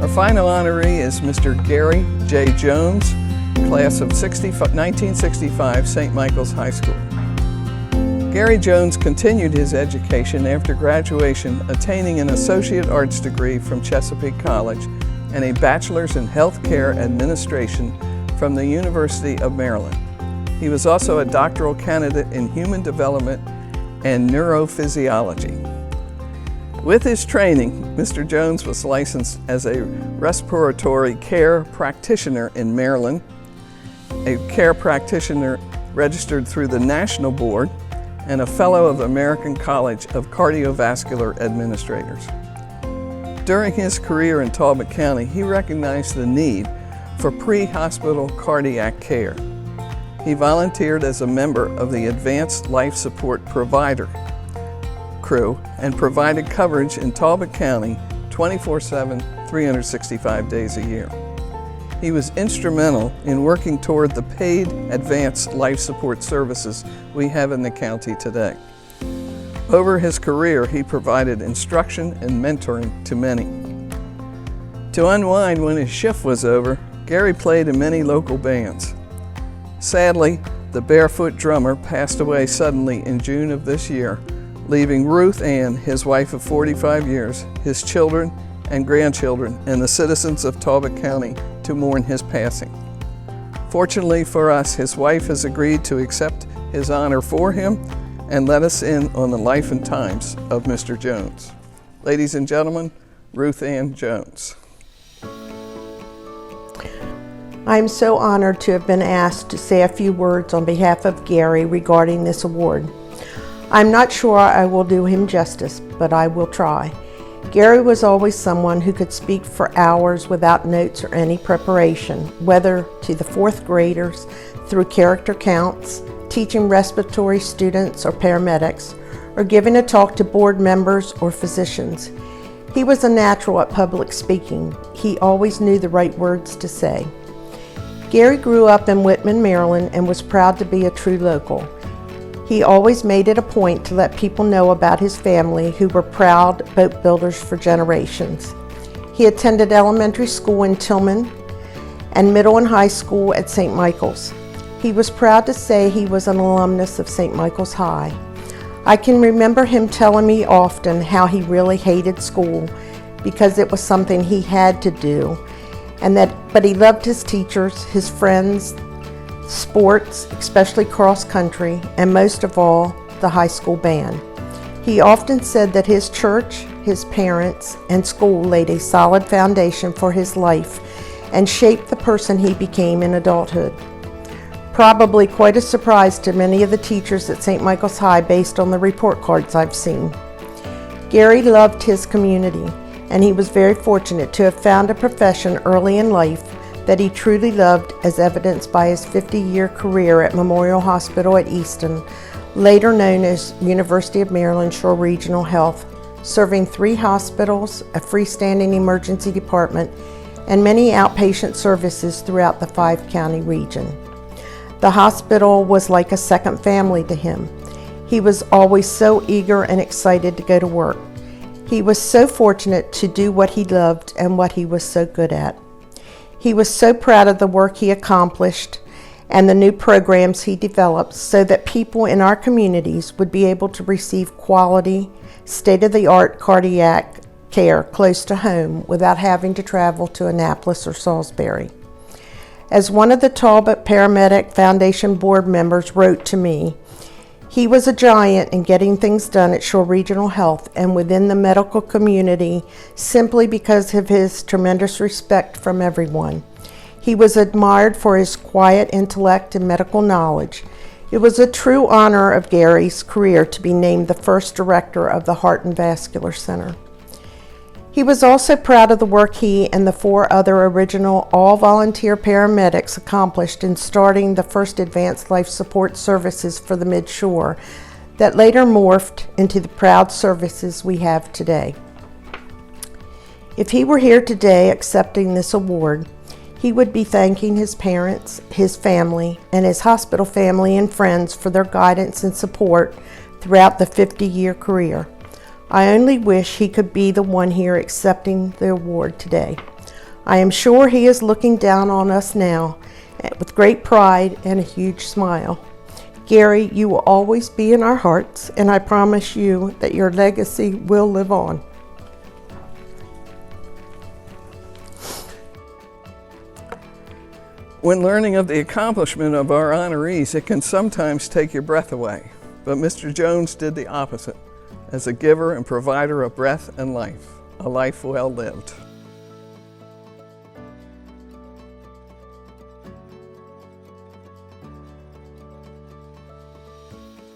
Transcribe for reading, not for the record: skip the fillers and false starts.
Our final honoree is Mr. Gary J. Jones, class of 1965, St. Michael's High School. Gary Jones continued his education after graduation, attaining an Associate Arts degree from Chesapeake College and a Bachelor's in Healthcare Administration from the University of Maryland. He was also a doctoral candidate in Human Development and Neurophysiology. With his training, Mr. Jones was licensed as a respiratory care practitioner in Maryland, a care practitioner registered through the National Board, and a Fellow of the American College of Cardiovascular Administrators. During his career in Talbot County, he recognized the need for pre-hospital cardiac care. He volunteered as a member of the Advanced Life Support Provider crew and provided coverage in Talbot County 24/7, 365 days a year. He was instrumental in working toward the paid advanced life support services we have in the county today. Over his career, he provided instruction and mentoring to many. To unwind when his shift was over, Gary played in many local bands. Sadly, the Barefoot drummer passed away suddenly in June of this year, leaving Ruth Ann, his wife of 45 years, his children and grandchildren, and the citizens of Talbot County to mourn his passing. Fortunately for us, his wife has agreed to accept his honor for him and let us in on the life and times of Mr. Jones. Ladies and gentlemen, Ruth Ann Jones. I am so honored to have been asked to say a few words on behalf of Gary regarding this award. I'm not sure I will do him justice, but I will try. Gary was always someone who could speak for hours without notes or any preparation, whether to the fourth graders through character counts, teaching respiratory students or paramedics, or giving a talk to board members or physicians. He was a natural at public speaking. He always knew the right words to say. Gary grew up in Whitman, Maryland, and was proud to be a true local. He always made it a point to let people know about his family, who were proud boat builders for generations. He attended elementary school in Tillman and middle and high school at St. Michael's. He was proud to say he was an alumnus of St. Michael's High. I can remember him telling me often how he really hated school because it was something he had to do, but he loved his teachers, his friends, sports, especially cross country, and most of all, the high school band. He often said that his church, his parents, and school laid a solid foundation for his life and shaped the person he became in adulthood. Probably quite a surprise to many of the teachers at St. Michael's High based on the report cards I've seen. Gary loved his community, and he was very fortunate to have found a profession early in life that he truly loved, as evidenced by his 50-year career at Memorial Hospital at Easton, later known as University of Maryland Shore Regional Health, serving 3 hospitals, a freestanding emergency department, and many outpatient services throughout the 5-county region. The hospital was like a second family to him. He was always so eager and excited to go to work. He was so fortunate to do what he loved and what he was so good at. He was so proud of the work he accomplished and the new programs he developed so that people in our communities would be able to receive quality, state-of-the-art cardiac care close to home without having to travel to Annapolis or Salisbury. As one of the Talbot Paramedic Foundation board members wrote to me, he was a giant in getting things done at Shore Regional Health and within the medical community simply because of his tremendous respect from everyone. He was admired for his quiet intellect and medical knowledge. It was a true honor of Gary's career to be named the first director of the Heart and Vascular Center. He was also proud of the work he and the 4 other original all-volunteer paramedics accomplished in starting the first advanced life support services for the Mid-Shore that later morphed into the proud services we have today. If he were here today accepting this award, he would be thanking his parents, his family, and his hospital family and friends for their guidance and support throughout the 50-year career. I only wish he could be the one here accepting the award today. I am sure he is looking down on us now with great pride and a huge smile. Gary, you will always be in our hearts, and I promise you that your legacy will live on. When learning of the accomplishment of our honorees, it can sometimes take your breath away. But Mr. Jones did the opposite, as a giver and provider of breath and life, a life well lived.